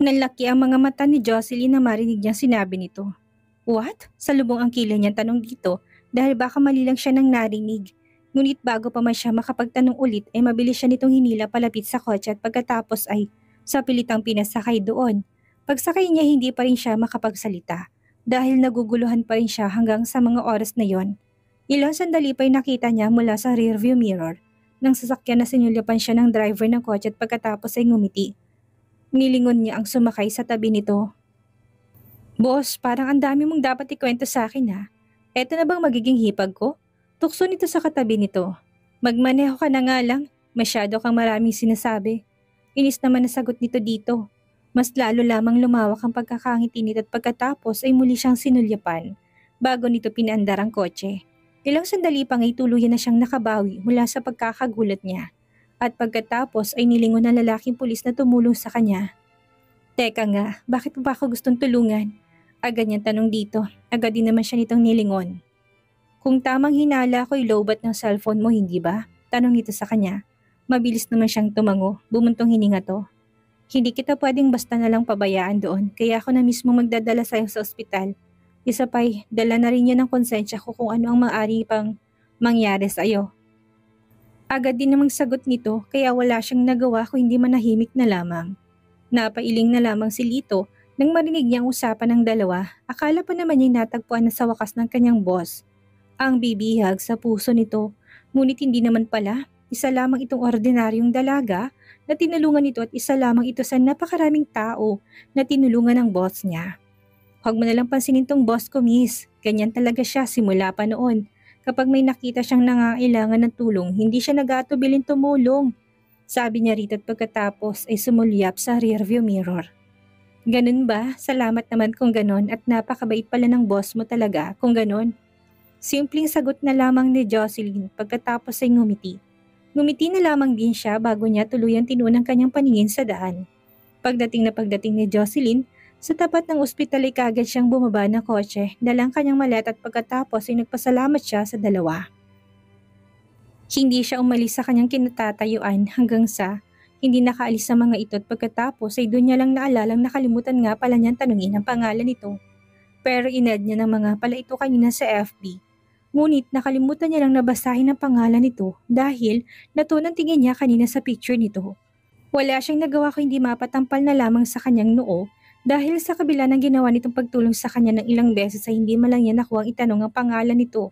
Nanlaki ang mga mata ni Jocelyn na marinig niyang sinabi nito. What? Salubong ang kilay niyang tanong dito dahil baka mali lang siya nang narinig. Ngunit bago pa man siya makapagtanong ulit ay mabilis siya nitong hinila palapit sa kotse at pagkatapos ay sa pilitang pinasakay doon. Pagsakay niya hindi pa rin siya makapagsalita dahil naguguluhan pa rin siya hanggang sa mga oras na yon. Ilang sandali pa ay nakita niya mula sa rearview mirror ng sasakyan na sinulyapan siya ng driver ng kotse at pagkatapos ay ngumiti. Nilingon niya ang sumakay sa tabi nito. Boss, parang ang dami mong dapat ikwento sa akin ha. Eto na bang magiging hipag ko? Tukso nito sa katabi nito. Magmaneho ka na nga lang, masyado kang maraming sinasabi. Inis naman na sagot nito dito. Mas lalo lamang lumawak ang pagkakangiti nito at pagkatapos ay muli siyang sinulyapan bago nito pinaandar ang kotse. Ilang sandali pang ay tuluyan na siyang nakabawi mula sa pagkakagulat niya. At pagkatapos ay nilingon ng lalaking pulis na tumulong sa kanya. Teka nga, bakit mo ba ako gustong tulungan? Agad niyang tanong dito, agad din naman siya nitong nilingon. Kung tamang hinala ko'y lowbat ng cellphone mo, hindi ba? Tanong nito sa kanya. Mabilis naman siyang tumango, bumuntong hininga to. Hindi kita pwedeng basta na lang pabayaan doon, kaya ako na mismo magdadala sa'yo sa ospital. Isa pa'y, dala na rin yan ng konsensya ko kung ano ang maaari pang mangyari sa'yo. Agad din namang sagot nito, kaya wala siyang nagawa kung hindi manahimik na lamang. Napailing na lamang si Lito nang marinig niya ang usapan ng dalawa. Akala pa naman niya natagpuan na sa wakas ng kanyang boss. Ang bibihag sa puso nito, ngunit hindi naman pala. Isa lamang itong ordinaryong dalaga na tinulungan ito at isa lamang ito sa napakaraming tao na tinulungan ng boss niya. Huwag mo nalang pansinin tong boss ko, miss. Ganyan talaga siya simula pa noon. Kapag may nakita siyang nangangailangan ng tulong, hindi siya nag-aatubilin tumulong. Sabi niya rito at pagkatapos ay sumulyap sa rearview mirror. Ganun ba? Salamat naman kung ganun at napakabait pala ng boss mo talaga kung ganun. Simpleng sagot na lamang ni Jocelyn pagkatapos ay ngumiti. Ngumiti na lamang din siya bago niya tuluyang tinuon ang kanyang paningin sa daan. Pagdating ni Jocelyn, sa tapat ng ospital ay kagad siyang bumaba ng kotse, dalang kanyang maleta at pagkatapos ay nagpasalamat siya sa dalawa. Hindi siya umalis sa kanyang kinatatayuan hanggang sa hindi nakaalis sa mga ito at pagkatapos ay doon niya lang naalalang nakalimutan nga pala niyang tanungin ang pangalan nito. Pero inad niya ng mga pala ito kanina sa FB. Ngunit nakalimutan niya lang nabasahin ang pangalan nito dahil natuon ang tingin niya kanina sa picture nito. Wala siyang nagawa kung hindi mapatampal na lamang sa kanyang noo dahil sa kabila ng ginawa nitong pagtulong sa kanya ng ilang beses ay hindi man lang niya nakuwang itanong ang pangalan nito.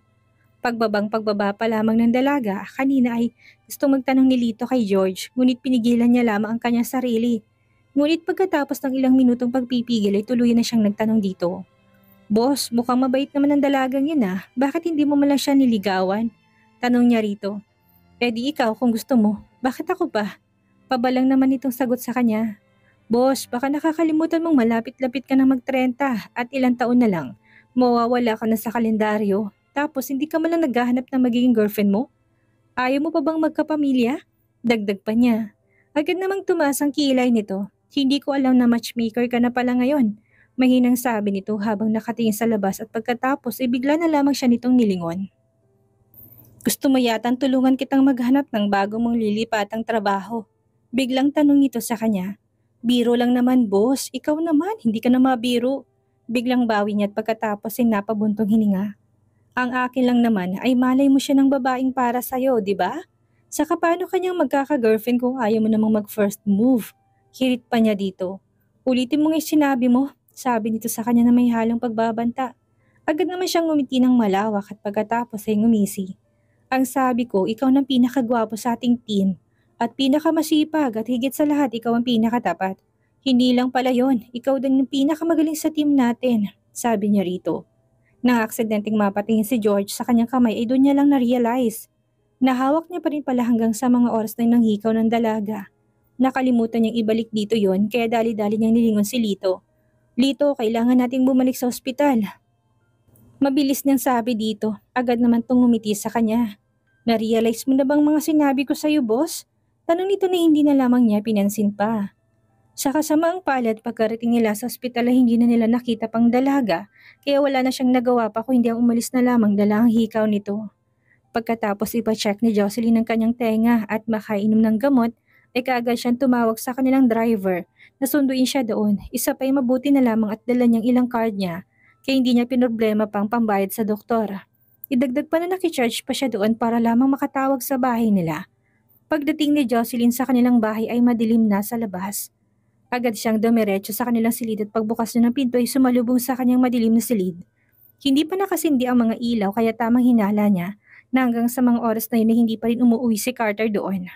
Pagbaba pa lamang ng dalaga, kanina ay gustong magtanong ni Lito kay George ngunit pinigilan niya lamang ang kanyang sarili. Ngunit pagkatapos ng ilang minutong pagpipigil ay tuluyan na siyang nagtanong dito. Boss, mukhang mabait naman ang dalagang yun ah. Bakit hindi mo man lang siya niligawan? Tanong niya rito. Eh di ikaw kung gusto mo. Bakit ako pa? Pabalang naman itong sagot sa kanya. Boss, baka nakakalimutan mong malapit-lapit ka na mag-30 at ilang taon na lang. Mawawala ka na sa kalendaryo. Tapos hindi ka man lang naghahanap ng magiging girlfriend mo? Ayaw mo pa bang magkapamilya? Dagdag pa niya. Agad namang tumaas ang kilay nito. Hindi ko alam na matchmaker ka na pala ngayon. Mahinang sabi nito habang nakatingin sa labas at pagkatapos ay bigla na lamang siya nitong nilingon. Gusto mo yatang tulungan kitang maghanap ng bago mong lilipatang trabaho. Biglang tanong nito sa kanya. Biro lang naman boss, ikaw naman, hindi ka na mabiro. Biglang bawi niya at pagkatapos ay napabuntong hininga. Ang akin lang naman ay malay mo siya ng babaeng para sa'yo, di ba? Saka paano kanyang magkaka-girlfriend kung ayaw mo namang mag-first move? Hirit pa niya dito. Ulitin mo nga yung sinabi mo, sabi nito sa kanya na may halong pagbabanta. Agad naman siyang ngumiti ng malawak at pagkatapos ay ngumisi. Ang sabi ko, ikaw ng pinakagwapo sa ating team at pinakamasipag at higit sa lahat ikaw ang pinakatapat. Hindi lang pala yon, ikaw din yung pinakamagaling sa team natin, sabi niya rito. Nang aksidenteng mapatingin si George sa kanyang kamay ay doon niya lang na-realize. Nahawak niya pa rin pala hanggang sa mga oras na nanghikaw ng dalaga. Nakalimutan niyang ibalik dito yon kaya dali-dali niyang nilingon si Lito. Lito, kailangan nating bumalik sa ospital. Mabilis niyang sabi dito, agad naman tungumiti sa kanya. Na-realize mo na bang mga sinabi ko sa'yo, boss? Tanong nito na hindi na lamang niya pinansin pa. Sa kasamaang palad pagkarating nila sa ospital ay hindi na nila nakita pang dalaga kaya wala na siyang nagawa pa kung hindi ang umalis na lamang dala ang hikaw nito. Pagkatapos ipa-check ni Jocelyn ang kanyang tenga at makainom ng gamot ay kaagad siyang tumawag sa kanilang driver Nasunduin siya doon, isa pa'y mabuti na lamang at dala niyang ilang card niya, kaya hindi niya pinoblema pang pambayad sa doktor. Idagdag pa na nakicharge pa siya doon para lamang makatawag sa bahay nila. Pagdating ni Jocelyn sa kanilang bahay ay madilim na sa labas. Agad siyang dumiretso sa kanilang silid at pagbukas niya ng pinto ay sumalubong sa kanyang madilim na silid. Hindi pa nakasindi ang mga ilaw kaya tamang hinala niya na hanggang sa mga oras na yun ay hindi pa rin umuwi si Carter doon.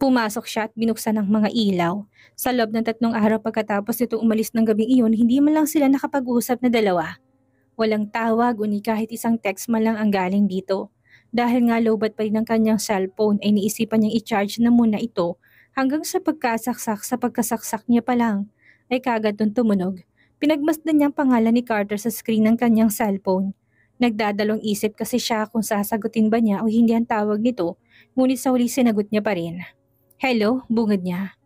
Pumasok siya at binuksan ang mga ilaw. Sa loob ng 3 araw pagkatapos nito umalis ng gabing iyon, hindi man lang sila nakapag-usap na dalawa. Walang tawag o ni kahit isang text man lang ang galing dito. Dahil nga lowbat pa rin ang kanyang cellphone ay niisipan niyang i-charge na muna ito hanggang sa pagkasaksak niya pa lang ay kagad nung tumunog. Pinagmasdan niya ang pangalan ni Carter sa screen ng kanyang cellphone. Nagdadalong isip kasi siya kung sasagutin ba niya o hindi ang tawag nito, ngunit sa huli sinagot niya pa rin. Hello, bungad niya.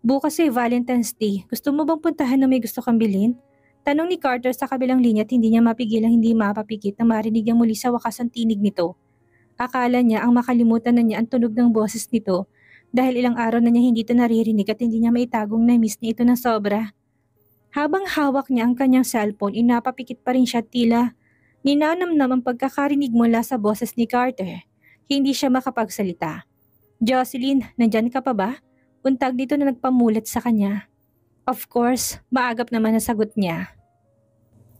Bukas ay Valentine's Day. Gusto mo bang puntahan na may gusto kang bilhin? Tanong ni Carter sa kabilang linya at hindi niya mapigilang hindi mapapikit na marinig niya muli sa wakas ang tinig nito. Akala niya ang makalimutan na niya ang tunog ng boses nito dahil ilang araw na niya hindi ito naririnig at hindi niya maitagong na-miss niya ito ng sobra. Habang hawak niya ang kanyang cellphone, inapapikit pa rin siya tila ninanamnam ang pagkakarinig mula sa boses ni Carter. Hindi siya makapagsalita. Jocelyn, nandyan ka pa ba? Untag dito na nagpamulat sa kanya. Of course, maagap naman ang sagot niya.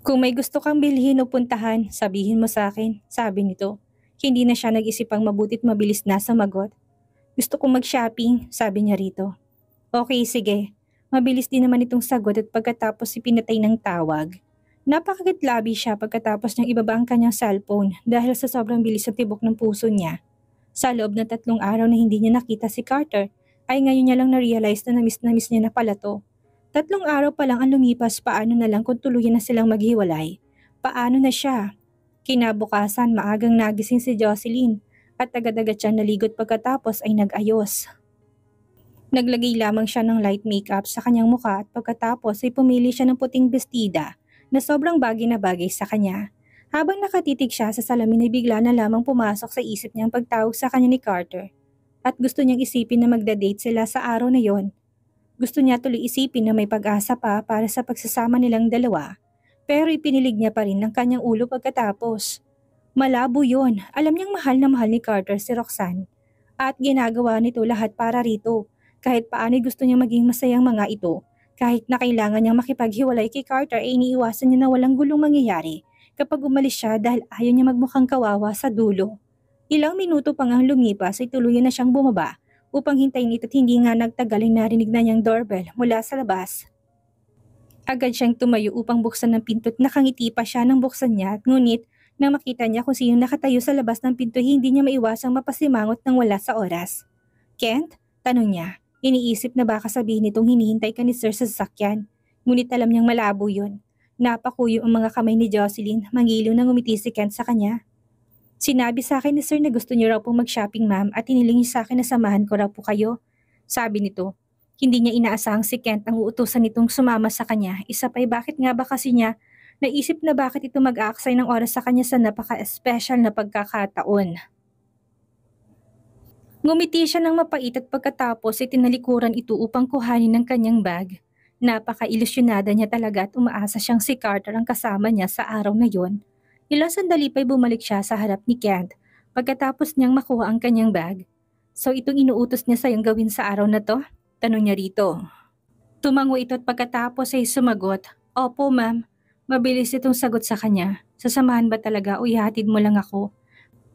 Kung may gusto kang bilhin o puntahan, sabihin mo sa akin, sabi nito. Hindi na siya nag-isipang mabutit mabilis na sumagot. Gusto kong mag-shopping, sabi niya rito. Okay, sige. Mabilis din naman itong sagot at pagkatapos ipinatay ng tawag. Napakagitlabi siya pagkatapos niyang ibaba ang kanyang cellphone dahil sa sobrang bilis at tibok ng puso niya. Sa loob ng 3 araw na hindi niya nakita si Carter, ay ngayon niya lang na-realize na na-miss niya na pala to. 3 araw pa lang ang lumipas, paano na lang kung tuluyan na silang maghiwalay? Paano na siya? Kinabukasan, maagang nagising si Jocelyn at agad-agad siyang naligot pagkatapos ay nag-ayos. Naglagay lamang siya ng light makeup sa kanyang mukha at pagkatapos ay pumili siya ng puting bestida na sobrang bagay na bagay sa kanya. Habang nakatitig siya sa salamin ay bigla na lamang pumasok sa isip niyang pagtawag sa kanya ni Carter. At gusto niyang isipin na magda-date sila sa araw na yon. Gusto niya tuloy isipin na may pag-asa pa para sa pagsasama nilang dalawa. Pero ipinilig niya pa rin ng kanyang ulo pagkatapos. Malabo yon. Alam niyang mahal na mahal ni Carter si Roxanne. At ginagawa nito lahat para rito. Kahit paano gusto niyang maging masayang mga ito. Kahit na kailangan niyang makipaghiwalay kay Carter ay iniiwasan niya na walang gulong mangyayari kapag umalis siya dahil ayaw niya magmukhang kawawa sa dulo. Ilang minuto pang ang lumipas ay tuluyan na siyang bumaba upang hintayin ito at hindi nga nagtagal ay narinig na niyang doorbell mula sa labas. Agad siyang tumayo upang buksan ng pinto at nakangiti pa siya nang buksan niya at ngunit nang makita niya kung sino nakatayo sa labas ng pinto hindi niya maiwasang mapasimangot ng wala sa oras. Kent? Tanong niya. Iniisip na baka sabihin nitong hinihintay ka ni Sir sa sasakyan. Ngunit alam niyang malabo yun. Napakuyo ang mga kamay ni Jocelyn, mangiliw nang umiti si Kent sa kanya. Sinabi sa akin ni Sir na gusto niyo raw pong mag-shopping ma'am at iniling niyo sa akin na samahan ko raw po kayo. Sabi nito. Hindi niya inaasahang si Kent ang uutusan nitong sumama sa kanya. Isa pa'y bakit nga ba kasi niya naisip na bakit ito mag-aaksay ng oras sa kanya sa napaka-special na pagkakataon. Ngumiti siya ng mapait at pagkatapos ay tinalikuran ito upang kuhanin ng kanyang bag. Napaka-ilusyonada niya talaga at umaasa siyang si Carter ang kasama niya sa araw na yon. Ilang sandali pa'y bumalik siya sa harap ni Kent pagkatapos niyang makuha ang kanyang bag. So itong inuutos niya sa'yong gawin sa araw na to? Tanong niya rito. Tumango ito at pagkatapos ay sumagot, Opo ma'am. Mabilis itong sagot sa kanya. Sasamahan ba talaga o ihatid mo lang ako?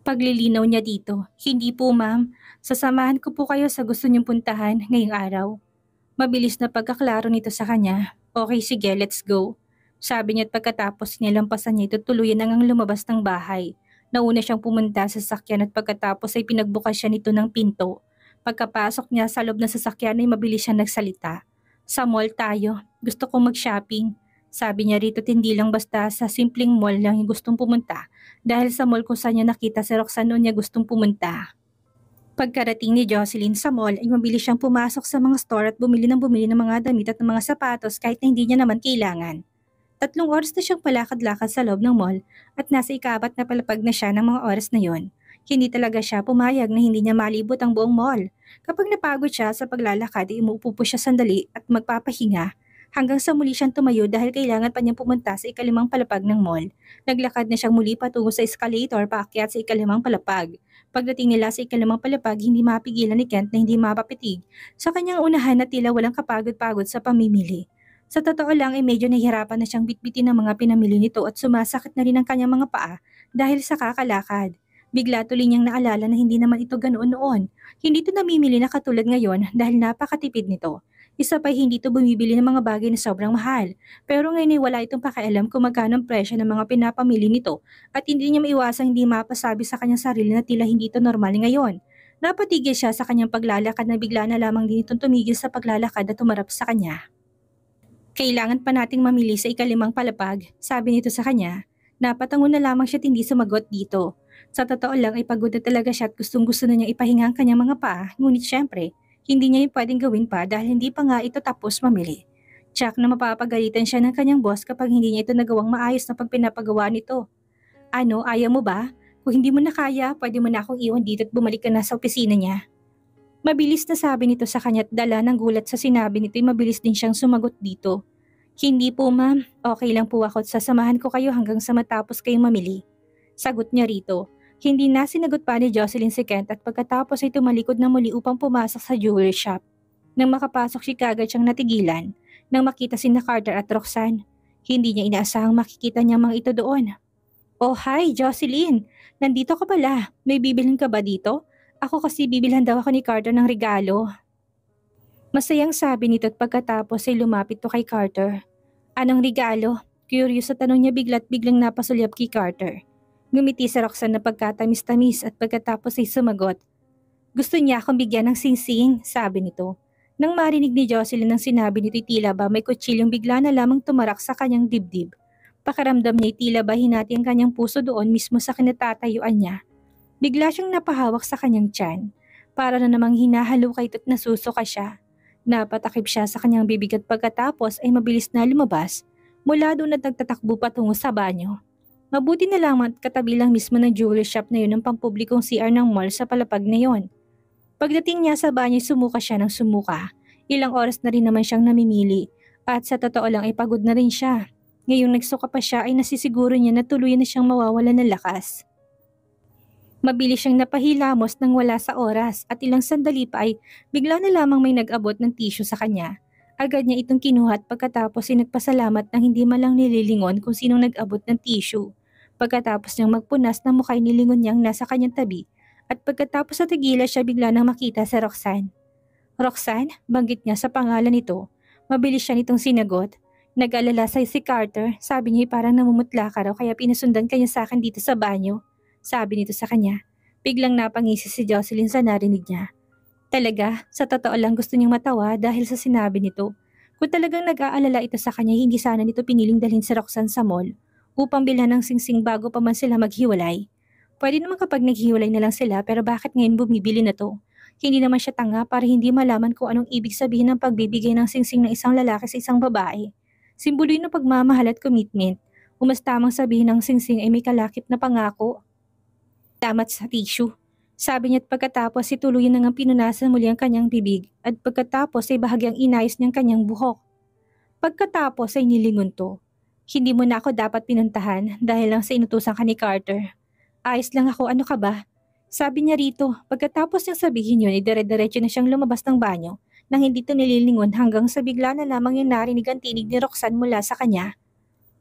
Paglilinaw niya dito, hindi po ma'am. Sasamahan ko po kayo sa gusto niyong puntahan ngayong araw. Mabilis na pagkaklaro nito sa kanya. Okay sige, let's go. Sabi niya at pagkatapos nilampasan niya ito tuluyan nang lumabas ng bahay. Nauna siyang pumunta sa sasakyan at pagkatapos ay pinagbukas siya nito ng pinto. Pagkapasok niya sa loob ng sasakyan ay mabilis siyang nagsalita. Sa mall tayo, gusto kong mag-shopping. Sabi niya rito hindi lang basta sa simpleng mall lang yung gustong pumunta dahil sa mall kung saan niya nakita si Roxanne noon niya gustong pumunta. Pagkarating ni Jocelyn sa mall ay mabilis siyang pumasok sa mga store at bumili ng mga damit at ng mga sapatos kahit na hindi niya naman kailangan. 3 oras na siyang palakad-lakad sa loob ng mall at nasa ika-4 na palapag na siya ng mga oras na yon. Hindi talaga siya pumayag na hindi niya malibot ang buong mall. Kapag napagod siya sa paglalakad, umuupo po siya sandali at magpapahinga hanggang sa muli siyang tumayo dahil kailangan pa niyang pumunta sa ikalimang palapag ng mall. Naglakad na siyang muli patungo sa escalator paakyat sa ikalimang palapag. Pagdating nila sa ikalimang palapag, hindi mapigilan ni Kent na hindi mapapitig sa kanyang unahan na tila walang kapagod-pagod sa pamimili. Sa totoo lang ay medyo nahihirapan na siyang bitbitin ang mga pinamili nito at sumasakit na rin ang kanyang mga paa dahil sa kakalakad. Bigla tuloy niyang naalala na hindi naman ito ganoon noon. Hindi ito namimili na katulad ngayon dahil napakatipid nito. Isa pa hindi ito bumibili ng mga bagay na sobrang mahal. Pero ngayon ay wala itong pakialam kung magkano ang presyo ng mga pinapamili nito at hindi niya maiwasang hindi mapasabi sa kanyang sarili na tila hindi ito normal ngayon. Napatigil siya sa kanyang paglalakad na bigla na lamang din itong tumigil sa paglalakad at tumarap sa kanya. Kailangan pa nating mamili sa ikalimang palapag, sabi nito sa kanya. Napatango na lamang siya at hindi sumagot dito. Sa totoo lang ay pagod na talaga siya at gustong gusto na niyang ipahinga ang kanyang mga paa, ngunit syempre, hindi niya yung pwedeng gawin pa dahil hindi pa nga ito tapos mamili. Tsak na mapapagalitan siya ng kanyang boss kapag hindi niya ito nagawang maayos na pag pinapagawa nito. Ano, ayaw mo ba? Kung hindi mo na kaya, pwede mo na akong iwan dito at bumalik ka na sa opisina niya. Mabilis na sabi nito sa kanya at dala ng gulat sa sinabi nito ay mabilis din siyang sumagot dito. Hindi po ma'am, okay lang po ako at sasamahan ko kayo hanggang sa matapos kayong mamili. Sagot niya rito. Hindi na sinagot pa ni Jocelyn si Kent at pagkatapos ay tumalikod na muli upang pumasok sa jewelry shop. Nang makapasok siya kagad siyang natigilan nang makita sina Carter at Roxanne. Hindi niya inaasahang makikita niya mga ito doon. Oh hi Jocelyn, nandito ka pala. May bibilhin ka ba dito? Ako kasi bibilhan daw ako ni Carter ng regalo. Masayang sabi nito at pagkatapos ay lumapit to kay Carter. Anong regalo? Curious sa tanong niya bigla't biglang napasulyap kay Carter. Ngumiti si Roxanne na pagkatamis-tamis at pagkatapos ay sumagot. Gusto niya akong bigyan ng singsing, sabi nito. Nang marinig ni Jocelyn ang sinabi nito tila ba may kutsilyong bigla na lamang tumarak sa kanyang dibdib. Pakiramdam niya tila ba hinati ang kanyang puso doon mismo sa kinatatayuan niya. Bigla siyang napahawak sa kanyang tiyan. Para na namang hinahalukay at nasusuka siya. Napatakip siya sa kanyang bibig at pagkatapos ay mabilis na lumabas mula doon at nagtatakbo patungo sa banyo. Mabuti na lamang at katabi lang mismo ng jewelry shop na yun ang pampublikong CR ng mall sa palapag na yon. Pagdating niya sa banyo sumuka siya ng sumuka. Ilang oras na rin naman siyang namimili at sa totoo lang ay pagod na rin siya. Ngayong nagsuka pa siya ay nasisiguro niya na tuluyan na siyang mawawala ng lakas. Mabilis siyang napahilamos nang wala sa oras at ilang sandali pa ay bigla na lamang may nag-abot ng tissue sa kanya. Agad niya itong kinuha at pagkatapos ay nagpasalamat nang hindi malang nililingon kung sinong nag-abot ng tissue. Pagkatapos niyang magpunas ng mukha ay nilingon niyang nasa kanyang tabi at pagkatapos sa tigila siya bigla nang makita si Roxanne. Roxanne, banggit niya sa pangalan nito. Mabilis siya nitong sinagot. Nag-alala sa si Carter, sabi niya parang namumutla ka raw kaya pinasundan kanya sa akin dito sa banyo. Sabi nito sa kanya. Biglang napangisi si Jocelyn sa narinig niya. Talaga, sa totoo lang gusto niyang matawa dahil sa sinabi nito. Kung talagang nag-aalala ito sa kanya, hindi sana nito piniling dalhin si Roxanne sa mall upang bilhan ng singsing bago pa man sila maghiwalay. Pwede naman kapag naghiwalay na lang sila pero bakit ngayon bumibili na to? Hindi naman siya tanga para hindi malaman kung anong ibig sabihin ng pagbibigay ng singsing ng isang lalaki sa isang babae. Simbolo yun ng pagmamahal at commitment. Mas tamang sabihin ng singsing ay may kalakip na pangako. Salamat sa tissue. Sabi niya at pagkatapos ay tuluyan na ngang pinunasan muli ang kanyang bibig at pagkatapos ay bahagyang inayos niyang kanyang buhok. Pagkatapos ay nilingon to. Hindi mo na ako dapat pinuntahan dahil lang sa inutusan ka ni Carter. Ayos lang ako, ano ka ba? Sabi niya rito. Pagkatapos niyang sabihin yun ay dire-diretso na siyang lumabas ng banyo nang hindi to nililingon hanggang sa bigla na lamang yung narinig ang tinig ni Roxanne mula sa kanya.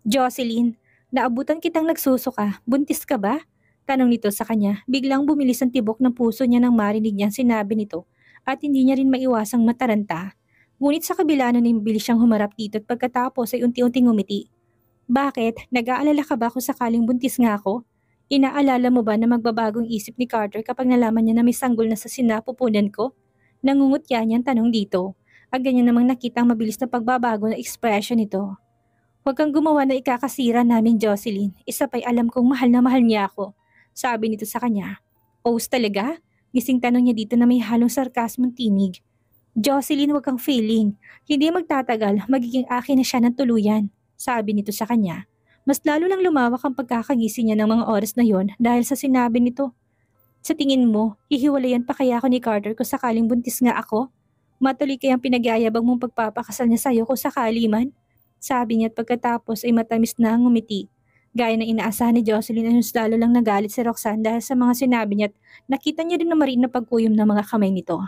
Jocelyn, naabutan kitang nagsusuka. Buntis ka ba? Tanong nito sa kanya, biglang bumilis ang tibok ng puso niya nang marinig niyang sinabi nito at hindi niya rin maiwasang mataranta. Ngunit sa kabila nun ay mabilis siyang humarap dito at pagkatapos ay unti-unting ngumiti. Bakit? Nag-aalala ka ba kung sakaling buntis nga ako? Inaalala mo ba na magbabagong isip ni Carter kapag nalaman niya na may sanggol na sa sinapupunan ko? Nangungutya niyang tanong dito. At ganyan namang nakita ang mabilis na pagbabago na ekspresyon nito. Huwag kang gumawa na ikakasira namin, Jocelyn. Isa pa'y alam kong mahal na mahal niya ako. Sabi nito sa kanya. Oos talaga? Gising tanong niya dito na may halong sarkasmong tinig. Jocelyn, huwag kang feeling. Hindi magtatagal, magiging akin na siya ng tuluyan. Sabi nito sa kanya. Mas lalo lang lumawak ang pagkakagising niya ng mga oras na yon dahil sa sinabi nito. Sa tingin mo, hihiwalayan pa kaya ako ni Carter kung sakaling buntis nga ako? Matuloy kayang pinag-aayabang mong pagpapakasal niya sa'yo kung sakali man? Sabi niya at pagkatapos ay matamis na ang ngumiti. Gaya ng inaasahan ni Jocelyn ay mas lalo lang nagalit si Roxanne dahil sa mga sinabi niya at nakita niya rin na mariin na pagkuyom ng mga kamay nito.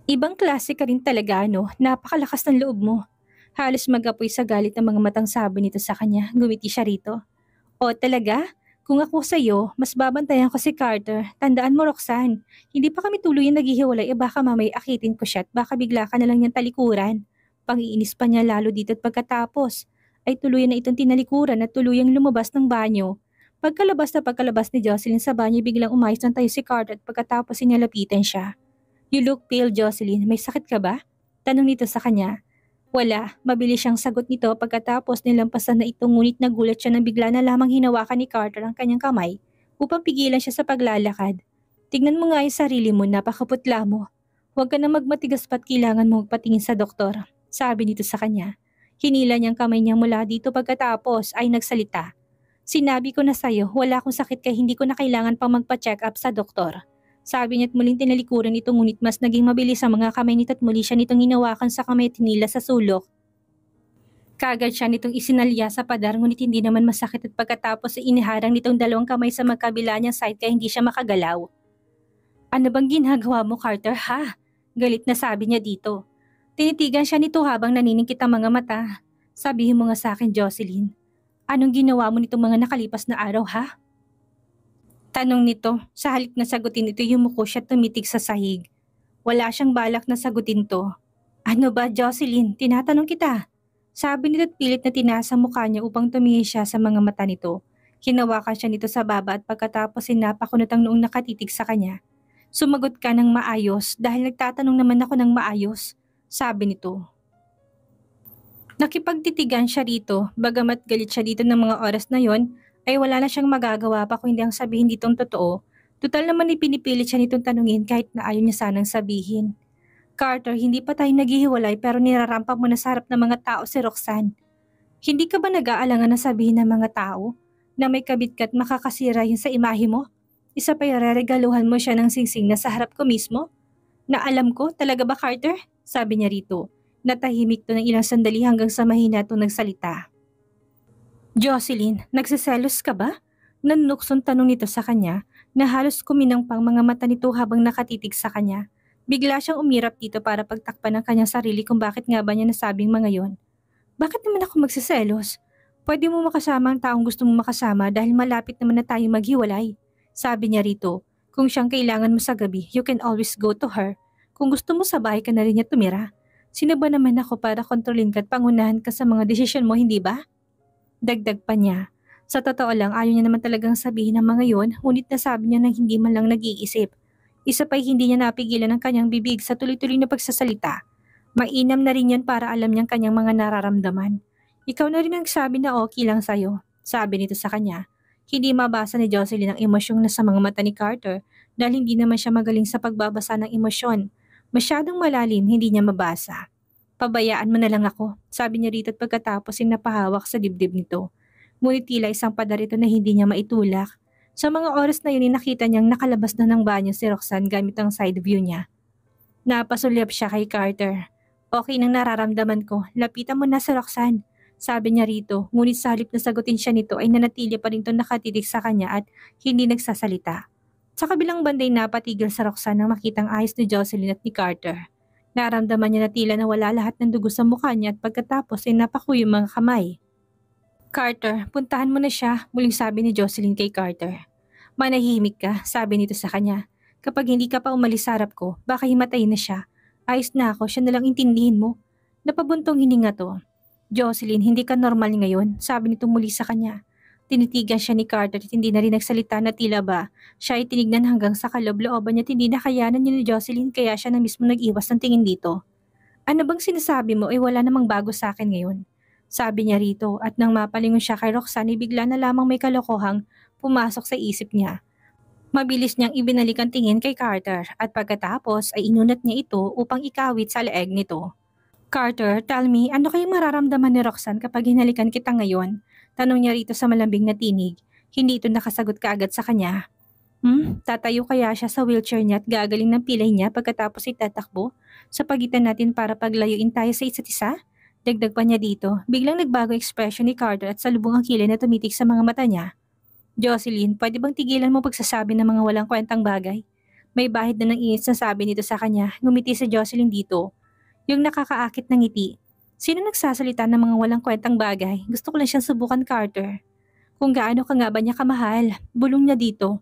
Ibang klase ka rin talaga, no? Napakalakas ng loob mo. Halos mag-apoy sa galit ng mga matang sabi nito sa kanya. Gumiti siya rito. O talaga? Kung ako sa'yo, mas babantayan ko si Carter. Tandaan mo, Roxanne, hindi pa kami tuluyan naghihiwalay baka mamay akitin ko siya at baka bigla ka na lang niyang talikuran. Pangiinis pa niya lalo dito at pagkatapos ay tuluyan na itong tinalikuran at tuluyang lumabas ng banyo. Pagkalabas ni Jocelyn sa banyo, biglang umayos ng tayo si Carter at pagkatapos niya lapitan siya. You look pale, Jocelyn. May sakit ka ba? Tanong nito sa kanya. Wala. Mabilis siyang sagot nito pagkatapos nilampasan na itong ngunit nagulat siya nang bigla na lamang hinawakan ni Carter ang kanyang kamay upang pigilan siya sa paglalakad. Tignan mo nga yung sarili mo, napakaputla mo. Huwag ka na magmatigas pa't kailangan mo magpatingin sa doktor. Sabi nito sa kanya. Hinila niyang kamay niya mula dito pagkatapos ay nagsalita. Sinabi ko na sa'yo, wala akong sakit kaya hindi ko na kailangan pang magpa-check up sa doktor. Sabi niya at muling tinalikuran ito ngunit mas naging mabilis ang mga kamay nito at muli siya nitong hinawakan sa kamay at hinila sa sulok. Kagad siya nitong isinalya sa padar ngunit hindi naman masakit at pagkatapos ay iniharang nitong dalawang kamay sa magkabila niyang side kaya hindi siya makagalaw. Ano bang ginagawa mo, Carter, ha? Galit na sabi niya dito. Tinitigan siya nito habang naniningkit ang mga mata. Sabihin mo nga sa akin, Jocelyn. Anong ginawa mo nitong mga nakalipas na araw, ha? Tanong nito, sa halip na sagutin ito yumuko siya tumitig sa sahig. Wala siyang balak na sagutin to. Ano ba, Jocelyn? Tinatanong kita. Sabi nito at pilit na tinasa mukha niya upang tumingin siya sa mga mata nito. Hinawakan siya nito sa baba at pagkatapos sinapakunot ang noong nakatitig sa kanya. Sumagot ka ng maayos dahil nagtatanong naman ako ng maayos. Sabi nito. Nakipagtitigan siya rito, bagamat galit siya dito ng mga oras na yon, ay wala na siyang magagawa pa kung hindi ang sabihin ditong totoo. Tutal naman ipinipilit siya nitong tanungin kahit na ayaw niya sanang sabihin. Carter, hindi pa tayo naghihiwalay pero nirarampa mo na sa harap ng mga tao si Roxanne. Hindi ka ba nag-aalangan na sabihin ng mga tao na may kabit ka at makakasira yun sa imahe mo? Isa pa regaluhan mo siya ng singsing na sa harap ko mismo? Na alam ko, talaga ba Carter? Sabi niya rito. Natahimik to ng ilang sandali hanggang sa mahina itong nagsalita. Jocelyn, nagsiselos ka ba? Nanuksong tanong nito sa kanya na halos kuminang pang mga mata nito habang nakatitig sa kanya. Bigla siyang umirap dito para pagtakpan ng kanyang sarili kung bakit nga ba niya nasabing mga yon. Bakit naman ako magsiselos? Pwede mo makasama ang taong gusto mo makasama dahil malapit naman na tayo maghiwalay. Sabi niya rito, kung siyang kailangan mo sa gabi, you can always go to her. Kung gusto mo sa bahay ka na rin niya tumira. Sino ba naman ako para kontrolin ka at pangunahan ka sa mga desisyon mo, hindi ba? Dagdag pa niya. Sa totoo lang, ayaw niya naman talagang sabihin ang mga yon, ngunit nasabi niya na hindi man lang nag-iisip. Isa pa'y hindi niya napigilan ang kanyang bibig sa tuloy-tuloy na pagsasalita. Mainam na rin yan para alam niyang kanyang mga nararamdaman. Ikaw na rin ang sabi na okay lang sa'yo, sabi nito sa kanya. Hindi mabasa ni Jocelyn ang emosyong nasa mga mata ni Carter dahil hindi naman siya magaling sa pagbabasa ng emosyon. Masyadong malalim, hindi niya mabasa. Pabayaan mo na lang ako, sabi niya rito at pagkatapos ay napahawak sa dibdib nito. Ngunit tila isang padar ito na hindi niya maitulak. Sa mga oras na yun ay nakita niyang nakalabas na ng banyo si Roxanne gamit ang side view niya. Napasulyap siya kay Carter. Okay nang nararamdaman ko, lapitan mo na si Roxanne. Sabi niya rito, ngunit sa halip na sagutin siya nito ay nanatili pa rin ito nakatitig sa kanya at hindi nagsasalita. Sa kabilang banday napatigil sa Roxanne nang makitang ayos ni Jocelyn at ni Carter. Naramdaman niya na tila nawala lahat ng dugo sa mukha niya at pagkatapos ay napakuyo mga kamay. Carter, puntahan mo na siya, muling sabi ni Jocelyn kay Carter. Manahimik ka, sabi nito sa kanya. Kapag hindi ka pa umalis sa harap ko, baka himatay na siya. Ayos na ako, siya na lang intindihin mo. Napabuntong hininga to. Jocelyn, hindi ka normal ngayon, sabi nito muli sa kanya. Tinitigan siya ni Carter at hindi na rin nagsalita na tila ba. Siya ay tinignan hanggang sa kaloob-looban niya at hindi nakayanan niya ni Jocelyn kaya siya na mismo nag-iwas ng tingin dito. Ano bang sinasabi mo ay wala namang bago sa akin ngayon? Sabi niya rito at nang mapalingon siya kay Roxanne bigla na lamang may kalokohang pumasok sa isip niya. Mabilis niyang ibinalik ang tingin kay Carter at pagkatapos ay inunat niya ito upang ikawit sa leeg nito. Carter, tell me, ano kayong mararamdaman ni Roxanne kapag hinalikan kita ngayon? Tanong niya rito sa malambing na tinig. Hindi ito nakasagot kaagad sa kanya. Tatayo kaya siya sa wheelchair niya at gagaling ng pilay niya pagkatapos ay tatakbo sa pagitan natin para paglayuin tayo sa isa't isa? Dagdag pa niya dito, biglang nagbago ekspresyon ni Carter at salubong ang kilay na tumitik sa mga mata niya. Jocelyn, pwede bang tigilan mo pagsasabi ng mga walang kwentang bagay? May bahid na ng init na sabi nito sa kanya, ngumiti si Jocelyn dito. Yung nakakaakit ng ngiti. Sino nagsasalita ng mga walang kwentang bagay? Gusto ko lang siyang subukan, Carter. Kung gaano ka nga ba niya kamahal, bulong niya dito.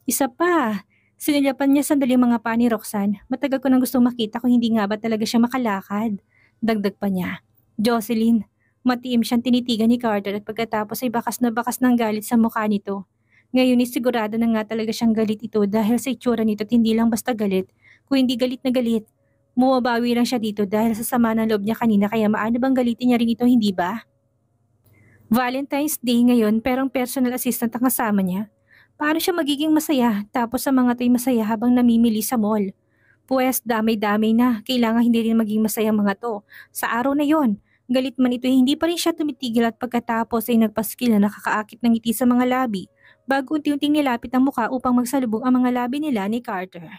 Isa pa, sinilyapan niya sandali ang mga pa ni Roxanne. Matagal ko nang gustong makita kung hindi nga ba talaga siya makalakad. Dagdag pa niya. Jocelyn, matiim siyang tinitigan ni Carter at pagkatapos ay bakas na bakas ng galit sa mukha nito. Ngayon ay sigurado na nga talaga siyang galit ito dahil sa itsura nito at hindi lang basta galit, kung hindi galit na galit. Mumabawi lang siya dito dahil sa sama ng loob niya kanina kaya maano bang galitin niya rin ito, hindi ba? Valentine's Day ngayon pero ang personal assistant ang kasama niya. Paano siya magiging masaya tapos sa mga to'y masaya habang namimili sa mall? Pwes damay-damay na, kailangan hindi rin maging masaya ang mga to. Sa araw na yon, galit man ito hindi pa rin siya tumitigil at pagkatapos ay nagpaskil na nakakaakit ng ngiti sa mga labi bago unti-unting nilapit ang muka upang magsalubong ang mga labi nila ni Carter.